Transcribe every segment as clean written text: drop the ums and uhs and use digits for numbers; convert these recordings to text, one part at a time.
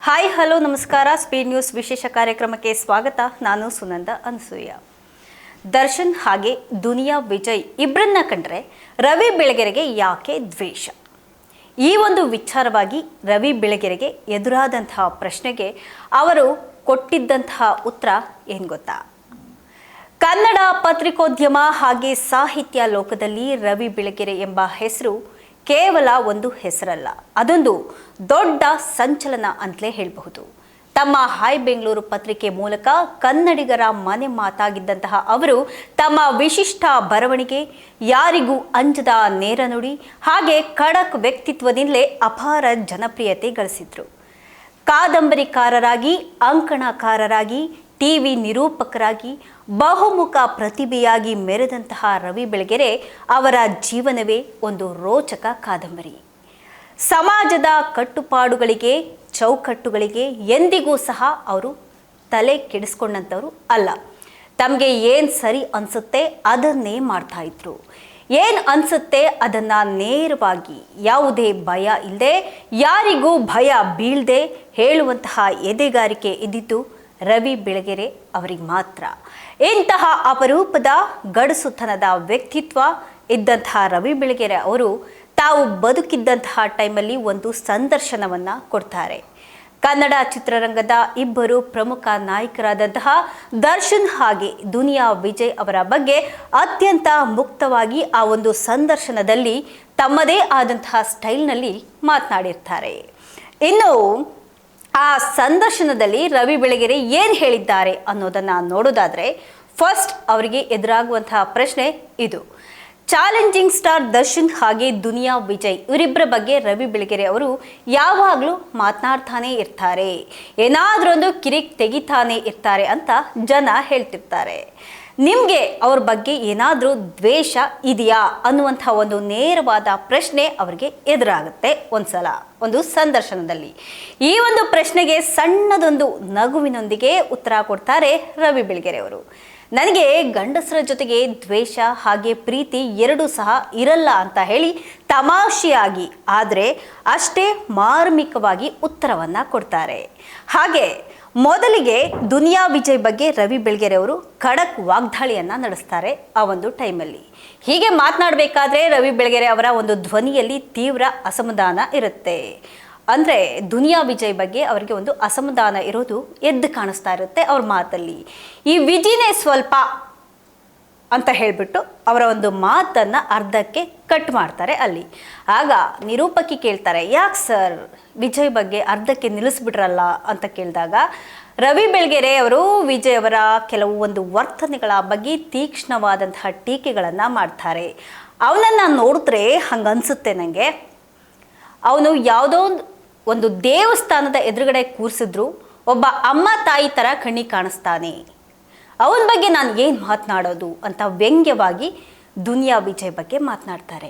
Hi hello ನಮಸ್ಕಾರ. Speed news ವಿಶೇಷ ಕಾರ್ಯಕ್ರಮಕ್ಕೆ ಸ್ವಾಗತ. ನಾನು ಸುನಂದ ಅನಸೂಯ. ದರ್ಶನ್ ಹಾಗೆ ದುನಿಯಾ ವಿಜಯ್ ಇಬ್ಬರನ್ನ ಕಂಡ್ರೆ ರವಿ ಬೆಳಗೆರೆಗೆ ಯಾಕೆ ದ್ವೇಷ? ಈ ಒಂದು ವಿಚಾರವಾಗಿ ರವಿ ಬೆಳಗೆರೆಗೆ ಎದುರಾದಂತಹ ಪ್ರಶ್ನೆಗೆ ಅವರು ಕೊಟ್ಟಿದ್ದಂತಹ ಉತ್ತರ ಏನು ಗೊತ್ತಾ? ಕನ್ನಡ ಪತ್ರಿಕೋದ್ಯಮ ಹಾಗೆ ಸಾಹಿತ್ಯ ಲೋಕದಲ್ಲಿ ರವಿ ಬೆಳಗೆರೆ ಎಂಬ ಹೆಸರು ಕೇವಲ ಒಂದು ಹೆಸರಲ್ಲ, ಅದೊಂದು ದೊಡ್ಡ ಸಂಚಲನ ಅಂತಲೇ ಹೇಳಬಹುದು. ತಮ್ಮ ಹಾಯ್ ಬೆಂಗಳೂರು ಪತ್ರಿಕೆ ಮೂಲಕ ಕನ್ನಡಿಗರ ಮನೆ ಮಾತಾಗಿದ್ದಂತಹ ಅವರು ತಮ್ಮ ವಿಶಿಷ್ಟ ಬರವಣಿಗೆ, ಯಾರಿಗೂ ಅಂಜದ ನೇರ ನುಡಿ ಹಾಗೆ ಖಡಕ್ ವ್ಯಕ್ತಿತ್ವದಿಂದಲೇ ಅಪಾರ ಜನಪ್ರಿಯತೆ ಗಳಿಸಿದ್ರು. ಕಾದಂಬರಿಕಾರರಾಗಿ, ಅಂಕಣಕಾರರಾಗಿ, ಟಿವಿ ನಿರೂಪಕರಾಗಿ, ಬಹುಮುಖ ಪ್ರತಿಭೆಯಾಗಿ ಮೆರೆದಂತಹ ರವಿ ಬೆಳಗೆರೆ ಅವರ ಜೀವನವೇ ಒಂದು ರೋಚಕ ಕಾದಂಬರಿ. ಸಮಾಜದ ಕಟ್ಟುಪಾಡುಗಳಿಗೆ, ಚೌಕಟ್ಟುಗಳಿಗೆ ಎಂದಿಗೂ ಸಹ ಅವರು ತಲೆ ಕೆಡಿಸ್ಕೊಂಡಂಥವ್ರು ಅಲ್ಲ. ತಮಗೆ ಏನು ಸರಿ ಅನಿಸುತ್ತೆ ಅದನ್ನೇ ಮಾಡ್ತಾ ಇದ್ರು. ಏನು ಅನಿಸುತ್ತೆ ಅದನ್ನು ನೇರವಾಗಿ, ಯಾವುದೇ ಭಯ ಇಲ್ಲದೆ, ಯಾರಿಗೂ ಭಯ ಬೀಳದೆ ಹೇಳುವಂತಹ ಎದೆಗಾರಿಕೆ ಇದ್ದಿದ್ದು ರವಿ ಬೆಳಗೆರೆ ಅವರಿಗೆ ಮಾತ್ರ. ಇಂತಹ ಅಪರೂಪದ ಗಡಸುತನದ ವ್ಯಕ್ತಿತ್ವ ಇದ್ದಂತಹ ರವಿ ಬೆಳಗೆರೆ ಅವರು ತಾವು ಬದುಕಿದ್ದಂತಹ ಟೈಮಲ್ಲಿ ಒಂದು ಸಂದರ್ಶನವನ್ನು ಕೊಡ್ತಾರೆ. ಕನ್ನಡ ಚಿತ್ರರಂಗದ ಇಬ್ಬರು ಪ್ರಮುಖ ನಾಯಕರಾದಂತಹ ದರ್ಶನ್ ಹಾಗೆ ದುನಿಯಾ ವಿಜಯ್ ಅವರ ಬಗ್ಗೆ ಅತ್ಯಂತ ಮುಕ್ತವಾಗಿ ಆ ಒಂದು ಸಂದರ್ಶನದಲ್ಲಿ ತಮ್ಮದೇ ಆದಂತಹ ಸ್ಟೈಲ್ನಲ್ಲಿ ಮಾತನಾಡಿರ್ತಾರೆ. ಇನ್ನು ಆ ಸಂದರ್ಶನದಲ್ಲಿ ರವಿ ಬೆಳಗೆರೆ ಏನು ಹೇಳಿದ್ದಾರೆ ಅನ್ನೋದನ್ನು ನೋಡೋದಾದರೆ, ಫಸ್ಟ್ ಅವರಿಗೆ ಎದುರಾಗುವಂತಹ ಪ್ರಶ್ನೆ ಇದು. ಚಾಲೆಂಜಿಂಗ್ ಸ್ಟಾರ್ ದರ್ಶನ್ ಹಾಗೆ ದುನಿಯಾ ವಿಜಯ್ ಇವರಿಬ್ಬರ ಬಗ್ಗೆ ರವಿ ಬೆಳಗೆರೆ ಅವರು ಯಾವಾಗಲೂ ಮಾತನಾಡ್ತಾನೆ ಇರ್ತಾರೆ, ಏನಾದ್ರೊಂದು ಕಿರಿಕ್ ತೆಗಿತಾನೆ ಇರ್ತಾರೆ ಅಂತ ಜನ ಹೇಳ್ತಿರ್ತಾರೆ. ನಿಮಗೆ ಅವ್ರ ಬಗ್ಗೆ ಏನಾದರೂ ದ್ವೇಷ ಇದೆಯಾ ಅನ್ನುವಂಥ ಒಂದು ನೇರವಾದ ಪ್ರಶ್ನೆ ಅವರಿಗೆ ಎದುರಾಗುತ್ತೆ ಒಂದ್ಸಲ ಒಂದು ಸಂದರ್ಶನದಲ್ಲಿ. ಈ ಒಂದು ಪ್ರಶ್ನೆಗೆ ಸಣ್ಣದೊಂದು ನಗುವಿನೊಂದಿಗೆ ಉತ್ತರ ಕೊಡ್ತಾರೆ ರವಿ ಬೆಳಗೆರೆ ಅವರು. ನನಗೆ ಗಂಡಸರ ಜೊತೆಗೆ ದ್ವೇಷ ಹಾಗೆ ಪ್ರೀತಿ ಎರಡೂ ಸಹ ಇರಲ್ಲ ಅಂತ ಹೇಳಿ ತಮಾಷೆಯಾಗಿ ಆದರೆ ಅಷ್ಟೇ ಮಾರ್ಮಿಕವಾಗಿ ಉತ್ತರವನ್ನು ಕೊಡ್ತಾರೆ. ಹಾಗೆ ಮೊದಲಿಗೆ ದುನಿಯಾ ವಿಜಯ್ ಬಗ್ಗೆ ರವಿ ಬೆಳಗೆರೆ ಅವರು ಖಡಕ್ ವಾಗ್ದಾಳಿಯನ್ನು ನಡೆಸ್ತಾರೆ. ಆ ಒಂದು ಟೈಮಲ್ಲಿ ಹೀಗೆ ಮಾತನಾಡಬೇಕಾದ್ರೆ ರವಿ ಬೆಳಗೆರೆ ಅವರ ಒಂದು ಧ್ವನಿಯಲ್ಲಿ ತೀವ್ರ ಅಸಮಾಧಾನ ಇರುತ್ತೆ. ಅಂದರೆ ದುನಿಯಾ ವಿಜಯ್ ಬಗ್ಗೆ ಅವರಿಗೆ ಒಂದು ಅಸಮಾಧಾನ ಇರೋದು ಎದ್ದು ಕಾಣಿಸ್ತಾ ಇರುತ್ತೆ ಅವ್ರ ಮಾತಲ್ಲಿ. ಈ ವಿಜಿನೇ ಸ್ವಲ್ಪ ಅಂತ ಹೇಳಿಬಿಟ್ಟು ಅವರ ಒಂದು ಮಾತನ್ನು ಅರ್ಧಕ್ಕೆ ಕಟ್ ಮಾಡ್ತಾರೆ ಅಲ್ಲಿ. ಆಗ ನಿರೂಪಕಿ ಕೇಳ್ತಾರೆ, ಯಾಕೆ ಸರ್ ವಿಜಯ್ ಬಗ್ಗೆ ಅರ್ಧಕ್ಕೆ ನಿಲ್ಲಿಸ್ಬಿಟ್ರಲ್ಲ ಅಂತ ಕೇಳಿದಾಗ ರವಿ ಬೆಳಗೆರೆ ಅವರು ವಿಜಯ್ ಅವರ ಕೆಲವು ಒಂದು ವರ್ತನೆಗಳ ಬಗ್ಗೆ ತೀಕ್ಷ್ಣವಾದಂತಹ ಟೀಕೆಗಳನ್ನು ಮಾಡ್ತಾರೆ. ಅವನನ್ನು ನೋಡಿದ್ರೆ ಹಂಗನ್ಸುತ್ತೆ ನನಗೆ, ಅವನು ಯಾವುದೋ ಒಂದು ದೇವಸ್ಥಾನದ ಎದುರುಗಡೆ ಕೂರಿಸಿದ್ರು ಒಬ್ಬ ಅಮ್ಮ ತಾಯಿ ಥರ ಕಣ್ಣಿಗೆ ಕಾಣಿಸ್ತಾನೆ, ಅವನ ಬಗ್ಗೆ ನಾನು ಏನು ಮಾತನಾಡೋದು ಅಂತ ವ್ಯಂಗ್ಯವಾಗಿ ದುನಿಯಾ ವಿಜಯ್ ಬಗ್ಗೆ ಮಾತನಾಡ್ತಾರೆ.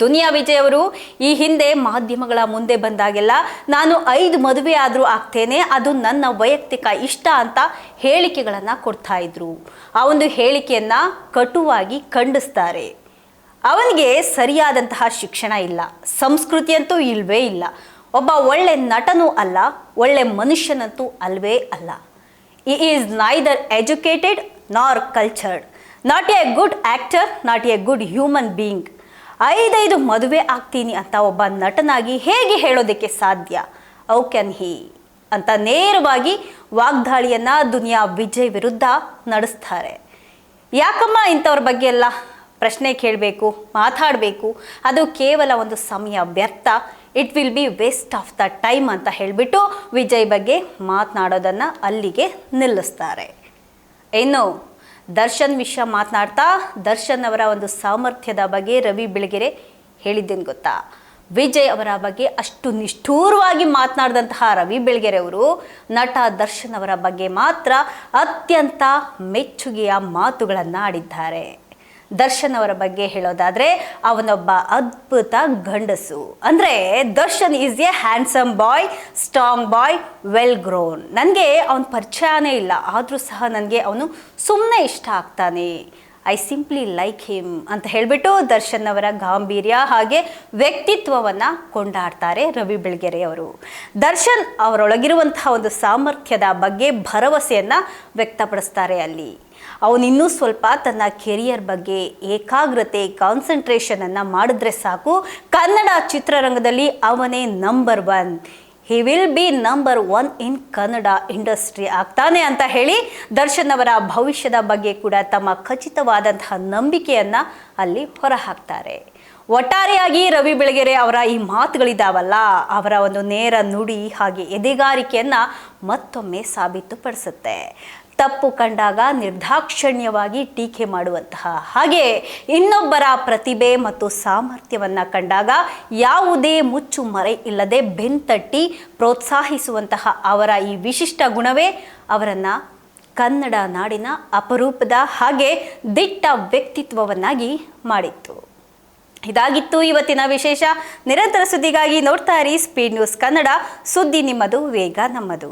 ದುನಿಯಾ ವಿಜಯ್ ಅವರು ಈ ಹಿಂದೆ ಮಾಧ್ಯಮಗಳ ಮುಂದೆ ಬಂದಾಗೆಲ್ಲ ನಾನು 5 ಮದುವೆ ಆದರೂ ಆಗ್ತೇನೆ, ಅದು ನನ್ನ ವೈಯಕ್ತಿಕ ಇಷ್ಟ ಅಂತ ಹೇಳಿಕೆಗಳನ್ನು ಕೊಡ್ತಾ ಇದ್ರು. ಆ ಒಂದು ಹೇಳಿಕೆಯನ್ನು ಕಟುವಾಗಿ ಖಂಡಿಸ್ತಾರೆ. ಅವನಿಗೆ ಸರಿಯಾದಂತಹ ಶಿಕ್ಷಣ ಇಲ್ಲ, ಸಂಸ್ಕೃತಿ ಅಂತೂ ಇಲ್ವೇ ಇಲ್ಲ, ಒಬ್ಬ ಒಳ್ಳೆ ನಟನೂ ಅಲ್ಲ, ಒಳ್ಳೆ ಮನುಷ್ಯನಂತೂ ಅಲ್ವೇ ಅಲ್ಲ. He is neither educated nor cultured, not a good actor, not a good human being. 5 ಮದುವೆ ಆಗ್ತೀನಿ ಅಂತ ಒಬ್ಬ ನಟನಾಗಿ ಹೇಗೆ ಹೇಳೋದಕ್ಕೆ ಸಾಧ್ಯ? ಹೌ ಕ್ಯಾನ್ ಹಿ ಅಂತ ನೇರವಾಗಿ ವಾಗ್ದಾಳಿಯನ್ನು ದುನಿಯಾ ವಿಜಯ್ ವಿರುದ್ಧ ನಡೆಸ್ತಾರೆ. ಯಾಕಮ್ಮ ಇಂಥವ್ರ ಬಗ್ಗೆ ಎಲ್ಲ ಪ್ರಶ್ನೆ ಕೇಳಬೇಕು, ಮಾತಾಡಬೇಕು, ಅದು ಕೇವಲ ಒಂದು ಸಮಯ ವ್ಯರ್ಥ, it will be waste of the time ಅಂತ ಹೇಳಿಬಿಟ್ಟು ವಿಜಯ್ ಬಗ್ಗೆ ಮಾತನಾಡೋದನ್ನು ಅಲ್ಲಿಗೆ ನಿಲ್ಲಿಸ್ತಾರೆ. ಇನ್ನು ದರ್ಶನ್ ವಿಷಯ ಮಾತನಾಡ್ತಾ ದರ್ಶನ್ ಅವರ ಒಂದು ಸಾಮರ್ಥ್ಯದ ಬಗ್ಗೆ ರವಿ ಬೆಳಗೆರೆ ಹೇಳಿದ್ದೇನು ಗೊತ್ತಾ? ವಿಜಯ್ ಅವರ ಬಗ್ಗೆ ಅಷ್ಟು ನಿಷ್ಠೂರವಾಗಿ ಮಾತನಾಡಿದಂತಹ ರವಿ ಬೆಳಗೆರೆ ಅವರು ನಟ ದರ್ಶನ್ ಅವರ ಬಗ್ಗೆ ಮಾತ್ರ ಅತ್ಯಂತ ಮೆಚ್ಚುಗೆಯ ಮಾತುಗಳನ್ನು ಆಡಿದ್ದಾರೆ. ದರ್ಶನ್ ಅವರ ಬಗ್ಗೆ ಹೇಳೋದಾದರೆ ಅವನೊಬ್ಬ ಅದ್ಭುತ ಗಂಡಸು. ಅಂದರೆ Darshan is a handsome boy, strong boy, well grown. ನನಗೆ ಅವನ ಪರಿಚಯನೇ ಇಲ್ಲ, ಆದರೂ ಸಹ ನನಗೆ ಅವನು ಸುಮ್ಮನೆ ಇಷ್ಟ ಆಗ್ತಾನೆ. ಐ ಸಿಂಪ್ಲಿ ಲೈಕ್ ಹಿಮ್ ಅಂತ ಹೇಳಿಬಿಟ್ಟು ದರ್ಶನ್ ಅವರ ಗಾಂಭೀರ್ಯ ಹಾಗೆ ವ್ಯಕ್ತಿತ್ವವನ್ನು ಕೊಂಡಾಡ್ತಾರೆ ರವಿ ಬೆಳಗೆರೆ ಅವರು. ದರ್ಶನ್ ಅವರೊಳಗಿರುವಂತಹ ಒಂದು ಸಾಮರ್ಥ್ಯದ ಬಗ್ಗೆ ಭರವಸೆಯನ್ನು ವ್ಯಕ್ತಪಡಿಸ್ತಾರೆ ಅಲ್ಲಿ. ಅವನಿನ್ನೂ ಸ್ವಲ್ಪ ತನ್ನ ಕೆರಿಯರ್ ಬಗ್ಗೆ ಏಕಾಗ್ರತೆ ಕಾನ್ಸಂಟ್ರೇಷನನ್ನು ಮಾಡಿದ್ರೆ ಸಾಕು, ಕನ್ನಡ ಚಿತ್ರರಂಗದಲ್ಲಿ ಅವನೇ number 1, he will be number 1 in Kannada industry ಆಗ್ತಾನೆ ಅಂತ ಹೇಳಿ ದರ್ಶನ್ ಅವರ ಭವಿಷ್ಯದ ಬಗ್ಗೆ ಕೂಡ ತಮ್ಮ ಖಚಿತವಾದಂತಹ ನಂಬಿಕೆಯನ್ನು ಅಲ್ಲಿ ಹೊರಹಾಕ್ತಾರೆ. ಒಟ್ಟಾರೆಯಾಗಿ ರವಿ ಬೆಳಗೆರೆ ಅವರ ಈ ಮಾತುಗಳಿದಾವಲ್ಲ, ಅವರ ಒಂದು ನೇರ ನುಡಿ ಹಾಗೆ ಎದೆಗಾರಿಕೆಯನ್ನು ಮತ್ತೊಮ್ಮೆ ಸಾಬೀತುಪಡಿಸುತ್ತೆ. ತಪ್ಪು ಕಂಡಾಗ ನಿರ್ದಾಕ್ಷಣ್ಯವಾಗಿ ಟೀಕೆ ಮಾಡುವಂತಹ ಹಾಗೆ ಇನ್ನೊಬ್ಬರ ಪ್ರತಿಭೆ ಮತ್ತು ಸಾಮರ್ಥ್ಯವನ್ನು ಕಂಡಾಗ ಯಾವುದೇ ಮುಚ್ಚು ಮರೆ ಇಲ್ಲದೆ ಬೆನ್ತಟ್ಟಿ ಪ್ರೋತ್ಸಾಹಿಸುವಂತಹ ಅವರ ಈ ವಿಶಿಷ್ಟ ಗುಣವೇ ಅವರನ್ನು ಕನ್ನಡ ನಾಡಿನ ಅಪರೂಪದ ಹಾಗೆ ದಿಟ್ಟ ವ್ಯಕ್ತಿತ್ವವನ್ನಾಗಿ ಮಾಡಿತ್ತು. ಇದಾಗಿತ್ತು ಇವತ್ತಿನ ವಿಶೇಷ. ನಿರಂತರ ಸುದ್ದಿಗಾಗಿ ನೋಡ್ತಾ ಇರಿ ಸ್ಪೀಡ್ ನ್ಯೂಸ್ ಕನ್ನಡ. ಸುದ್ದಿ ನಿಮ್ಮದು, ವೇಗ ನಮ್ಮದು.